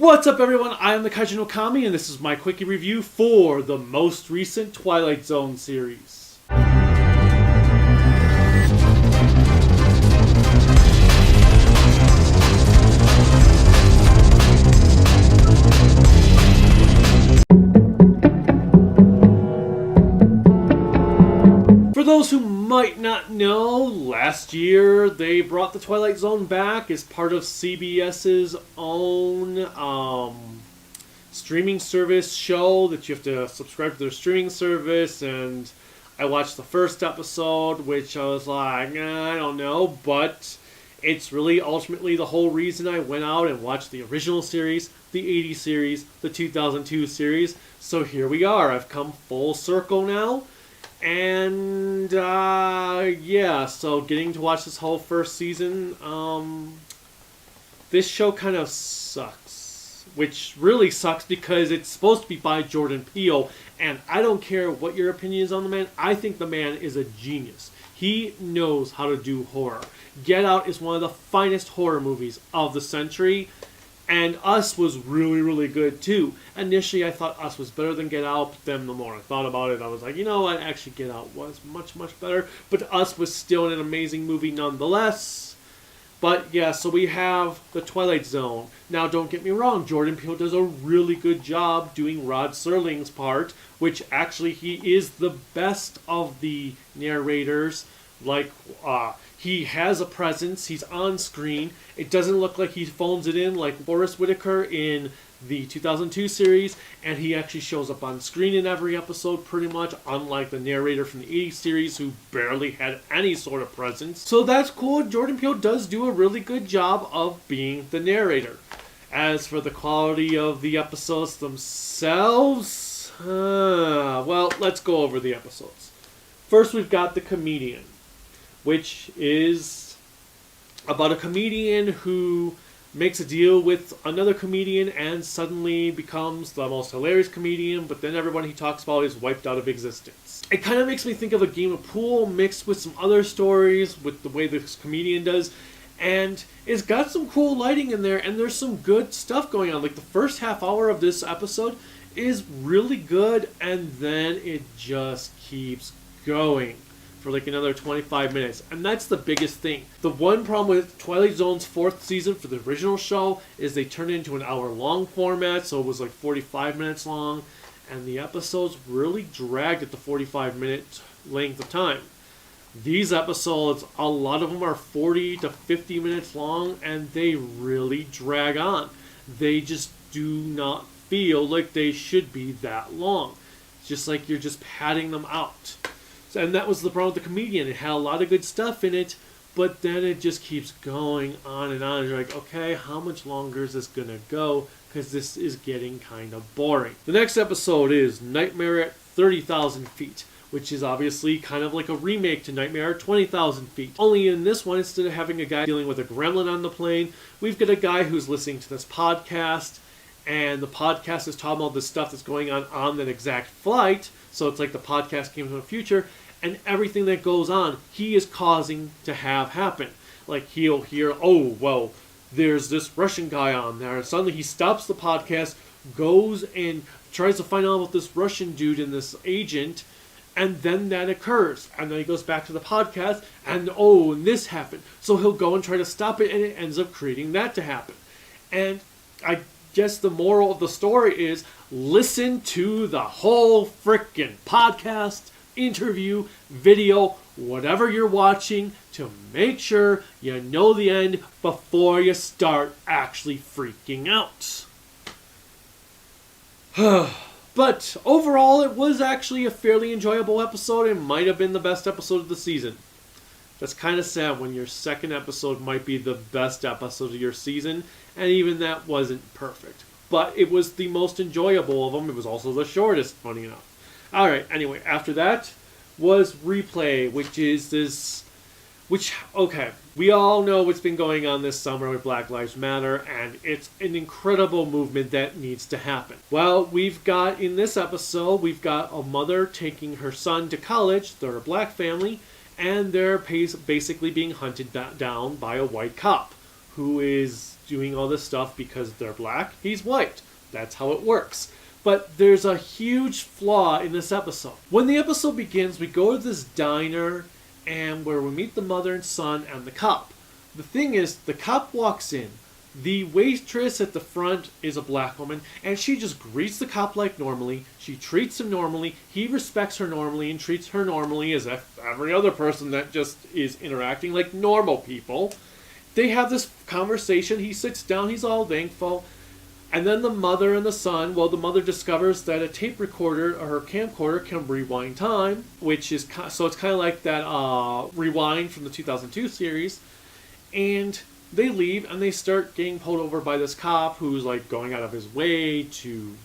What's up, everyone? I am the Kaijin Okami, and this is my Quickie review for the most recent Twilight Zone series. For those who might not know, last year they brought the Twilight Zone back as part of CBS's own streaming service show that you have to subscribe to their streaming service, and I watched the first episode, which I was like, I don't know, but it's really ultimately the whole reason I went out and watched the original series, the 80s series, the 2002 series, so here we are. I've come full circle now. And, yeah, so getting to watch this whole first season, this show kind of sucks. Which really sucks because it's supposed to be by Jordan Peele, and I don't care what your opinion is on the man, I think the man is a genius. He knows how to do horror. Get Out is one of the finest horror movies of the century, and Us was really, really good too. Initially, I thought Us was better than Get Out, but then the more I thought about it, I was like, you know what, actually Get Out was much, much better. But Us was still an amazing movie nonetheless. But yeah, so we have the Twilight Zone. Now, don't get me wrong, Jordan Peele does a really good job doing Rod Serling's part, which actually he is the best of the narrators. Like, he has a presence, he's on screen. It doesn't look like he phones it in like Forrest Whitaker in the 2002 series, and he actually shows up on screen in every episode pretty much, unlike the narrator from the 80s series who barely had any sort of presence. So that's cool. Jordan Peele does do a really good job of being the narrator. As for the quality of the episodes themselves, well, let's go over the episodes. First, we've got The Comedian, which is about a comedian who makes a deal with another comedian and suddenly becomes the most hilarious comedian, but then everyone he talks about is wiped out of existence. It kind of makes me think of a game of pool mixed with some other stories with the way this comedian does, and it's got some cool lighting in there, and there's some good stuff going on. Like, the first half hour of this episode is really good, and then it just keeps going for like another 25 minutes. And that's the biggest thing. The one problem with Twilight Zone's fourth season for the original show is they turned it into an hour-long format, so it was like 45 minutes long, and the episodes really dragged at the 45-minute length of time. These episodes, a lot of them are 40 to 50 minutes long, and they really drag on. They just do not feel like they should be that long. It's just like you're just padding them out. And that was the problem with The Comedian. It had a lot of good stuff in it, but then it just keeps going on and on. You're like, okay, how much longer is this going to go? Because this is getting kind of boring. The next episode is Nightmare at 30,000 Feet, which is obviously kind of like a remake to Nightmare at 20,000 Feet. Only in this one, instead of having a guy dealing with a gremlin on the plane, we've got a guy who's listening to this podcast, and the podcast is talking about the stuff that's going on that exact flight. So it's like the podcast came from the future, and everything that goes on, he is causing to have happen. Like, he'll hear, oh, well, there's this Russian guy on there, and suddenly he stops the podcast, goes and tries to find out about this Russian dude and this agent, and then that occurs. And then he goes back to the podcast, and oh, and this happened. So he'll go and try to stop it, and it ends up creating that to happen. And I guess the moral of the story is, listen to the whole frickin' podcast, interview, video, whatever you're watching, to make sure you know the end before you start actually freaking out. But overall, it was actually a fairly enjoyable episode. It might have been the best episode of the season. That's kind of sad when your second episode might be the best episode of your season, and even that wasn't perfect. But it was the most enjoyable of them. It was also the shortest, funny enough. Alright, anyway, after that was Replay, okay, we all know what's been going on this summer with Black Lives Matter, and it's an incredible movement that needs to happen. Well, in this episode, we've got a mother taking her son to college. They're a black family, and they're basically being hunted down by a white cop who is doing all this stuff because they're black, he's white. That's how it works. But there's a huge flaw in this episode. When the episode begins, we go to this diner and where we meet the mother and son and the cop. The thing is, the cop walks in. The waitress at the front is a black woman, and she just greets the cop like normally. She treats him normally. He respects her normally and treats her normally as if every other person that just is interacting like normal people. They have this conversation. He sits down. He's all thankful. And then the mother and the son, well, the mother discovers that a tape recorder or her camcorder can rewind time, which is, so it's kind of like that Rewind from the 2002 series. And they leave and they start getting pulled over by this cop who's like going out of his way to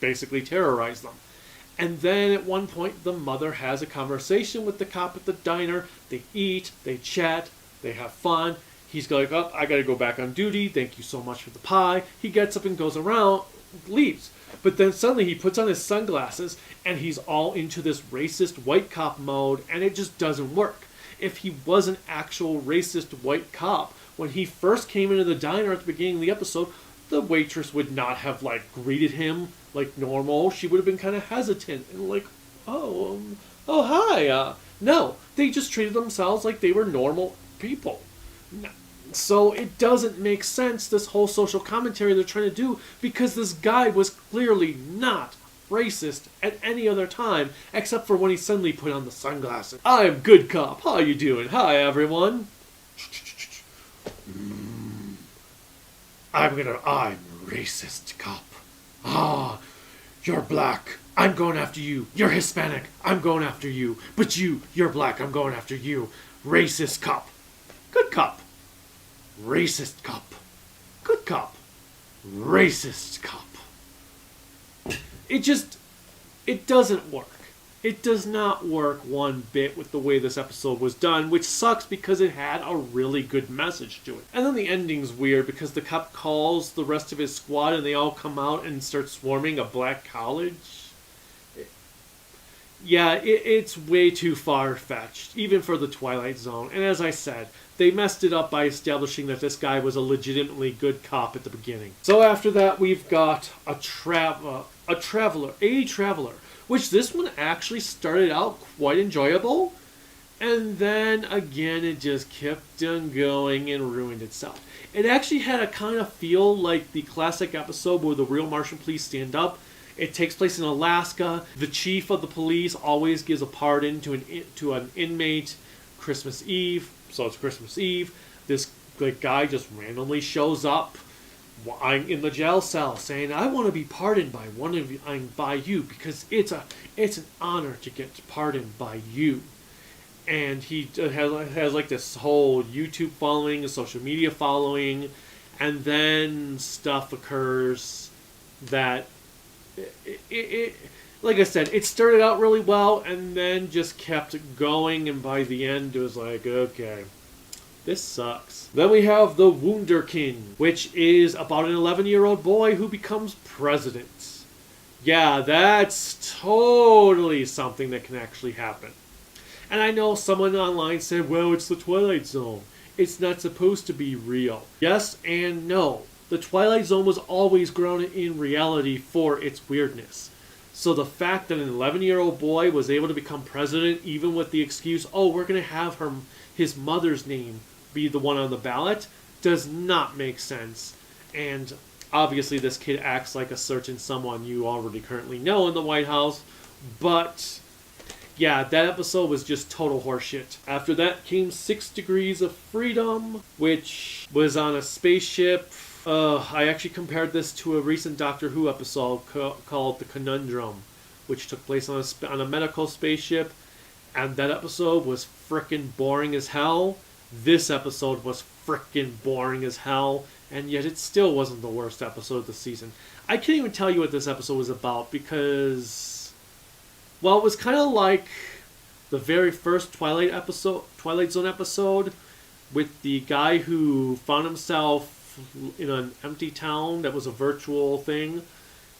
basically terrorize them. And then at one point, the mother has a conversation with the cop at the diner. They eat, they chat, they have fun. He's like, oh, I gotta go back on duty. Thank you so much for the pie. He gets up and goes around, leaves. But then suddenly he puts on his sunglasses and he's all into this racist white cop mode, and it just doesn't work. If he was an actual racist white cop, when he first came into the diner at the beginning of the episode, the waitress would not have like greeted him like normal. She would have been kind of hesitant and like, oh hi. No, they just treated themselves like they were normal people. So it doesn't make sense, this whole social commentary they're trying to do, because this guy was clearly not racist at any other time, except for when he suddenly put on the sunglasses. I'm good cop. How you doing? Hi, everyone. I'm racist cop. You're black. I'm going after you. You're Hispanic. I'm going after you. But you're black. I'm going after you. Racist cop. Good cop. Racist cop. Good cop. Racist cop. It doesn't work. It does not work one bit with the way this episode was done, which sucks because it had a really good message to it. And then the ending's weird because the cop calls the rest of his squad and they all come out and start swarming a black college. It's way too far-fetched, even for the Twilight Zone. And as I said, they messed it up by establishing that this guy was a legitimately good cop at the beginning. So after that, we've got a traveler, which this one actually started out quite enjoyable. And then, again, it just kept on going and ruined itself. It actually had a kind of feel like the classic episode where the real Martian police stand up. It takes place in Alaska. The chief of the police always gives a pardon to an inmate Christmas Eve. So it's Christmas Eve. This guy just randomly shows up in the jail cell saying, I want to be pardoned by you because it's an honor to get pardoned by you. And he has like this whole YouTube following, a social media following, and then stuff occurs that like I said, it started out really well and then just kept going, and by the end it was like, okay, this sucks. Then we have the Wunderkind, which is about an 11-year-old boy who becomes president. Yeah, that's totally something that can actually happen. And I know someone online said, well, it's the Twilight Zone. It's not supposed to be real. Yes and no. The Twilight Zone was always grounded in reality for its weirdness. So the fact that an 11-year-old boy was able to become president, even with the excuse, oh, we're going to have his mother's name be the one on the ballot, does not make sense. And obviously this kid acts like a certain someone you already currently know in the White House. But yeah, that episode was just total horseshit. After that came 6 Degrees of Freedom, which was on a spaceship. I actually compared this to a recent Doctor Who episode called The Conundrum, which took place on a medical spaceship, and that episode was frickin' boring as hell. This episode was frickin' boring as hell, and yet it still wasn't the worst episode of the season. I can't even tell you what this episode was about because, well, it was kind of like the very first Twilight Zone episode with the guy who found himself in an empty town that was a virtual thing.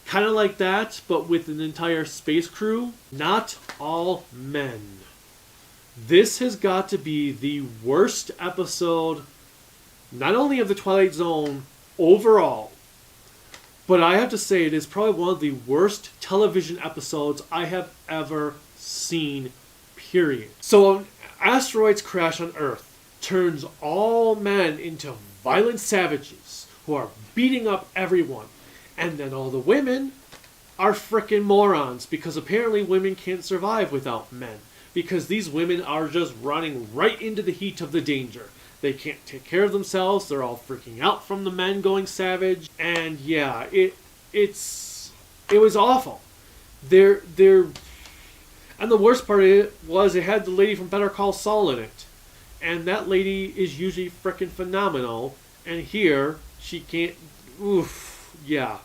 Kind of like that, but with an entire space crew. Not all men. This has got to be the worst episode not only of the Twilight Zone overall, but I have to say it is probably one of the worst television episodes I have ever seen, period. So an asteroid's crash on Earth turns all men into violent savages who are beating up everyone. And then all the women are frickin' morons, because apparently women can't survive without men. Because these women are just running right into the heat of the danger. They can't take care of themselves. They're all freaking out from the men going savage. And yeah, it was awful. And the worst part of it was it had the lady from Better Call Saul in it. And that lady is usually frickin' phenomenal. And here, she can't... Oof. Yeah.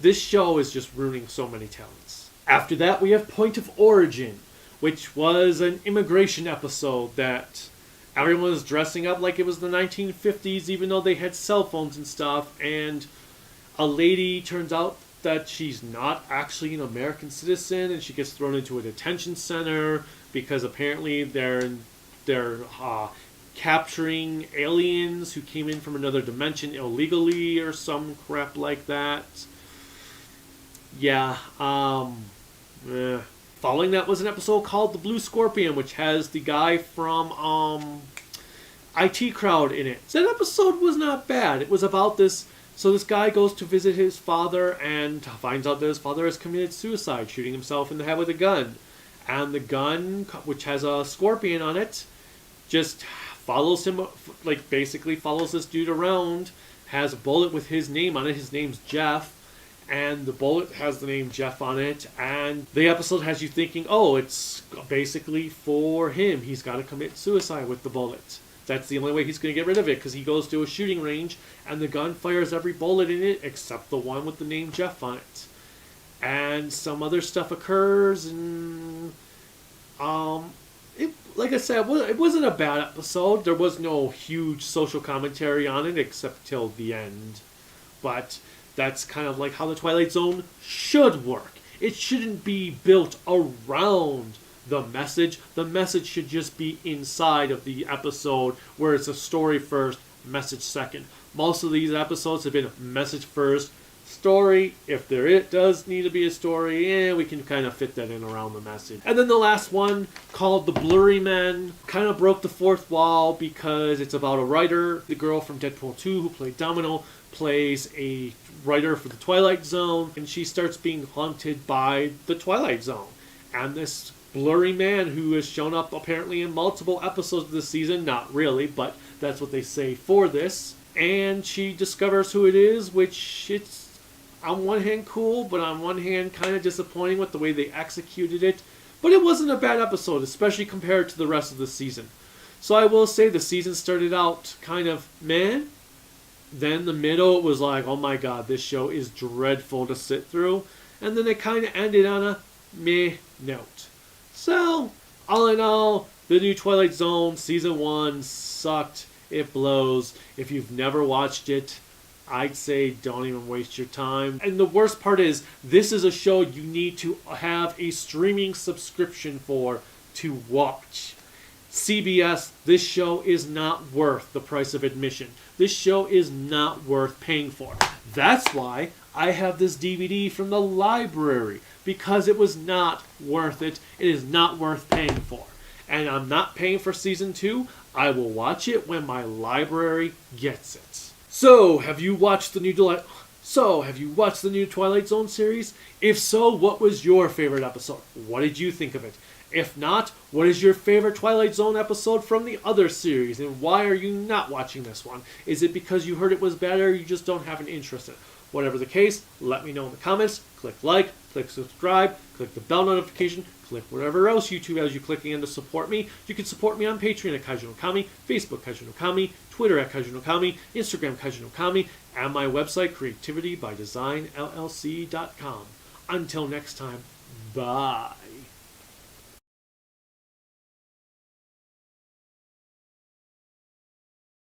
This show is just ruining so many talents. After that, we have Point of Origin, which was an immigration episode that everyone was dressing up like it was the 1950s, even though they had cell phones and stuff. And a lady turns out that she's not actually an American citizen, and she gets thrown into a detention center because apparently they're capturing aliens who came in from another dimension illegally or some crap like that. Yeah. Following that was an episode called The Blue Scorpion, which has the guy from IT Crowd in it. So that episode was not bad. It was about this... So this guy goes to visit his father and finds out that his father has committed suicide, shooting himself in the head with a gun. And the gun, which has a scorpion on it, just follows him, like basically follows this dude around, has a bullet with his name on it. His name's Jeff. And the bullet has the name Jeff on it. And the episode has you thinking, oh, it's basically for him. He's got to commit suicide with the bullet. That's the only way he's going to get rid of it, because he goes to a shooting range and the gun fires every bullet in it except the one with the name Jeff on it. And some other stuff occurs, and like I said, it wasn't a bad episode. There was no huge social commentary on it except till the end. But that's kind of like how the Twilight Zone should work. It shouldn't be built around the message. The message should just be inside of the episode, where it's a story first, message second. Most of these episodes have been message first, story. If there does need to be a story, we can kind of fit that in around the message. And then the last one, called The Blurry Men, kind of broke the fourth wall because it's about a writer. The girl from Deadpool 2 who played Domino plays a writer for the Twilight Zone, and she starts being haunted by the Twilight Zone. And this blurry man who has shown up apparently in multiple episodes of this season, not really, but that's what they say for this. And she discovers who it is, which it's on one hand cool, but on one hand kind of disappointing with the way they executed it. But it wasn't a bad episode, especially compared to the rest of the season. So I will say the season started out kind of meh. Then the middle, it was like, oh my god, this show is dreadful to sit through. And then it kind of ended on a meh note. So, all in all, the new Twilight Zone Season 1 sucked. It blows. If you've never watched it, I'd say don't even waste your time. And the worst part is, this is a show you need to have a streaming subscription for to watch. CBS, this show is not worth the price of admission. This show is not worth paying for. That's why I have this DVD from the library, because it was not worth it. It is not worth paying for. And I'm not paying for Season 2. I will watch it when my library gets it. So, have you watched the new Twilight Zone series? If so, what was your favorite episode? What did you think of it? If not, what is your favorite Twilight Zone episode from the other series, and why are you not watching this one? Is it because you heard it was better, or you just don't have an interest in it? Whatever the case, let me know in the comments. Click like, click subscribe, click the bell notification, click whatever else YouTube has you clicking in to support me. You can support me on Patreon at Kaiju no Kami, Facebook Kaiju no Kami, Twitter at Kaiju no Kami, Instagram Kaiju no Kami, and my website creativitybydesignllc.com. Until next time, bye.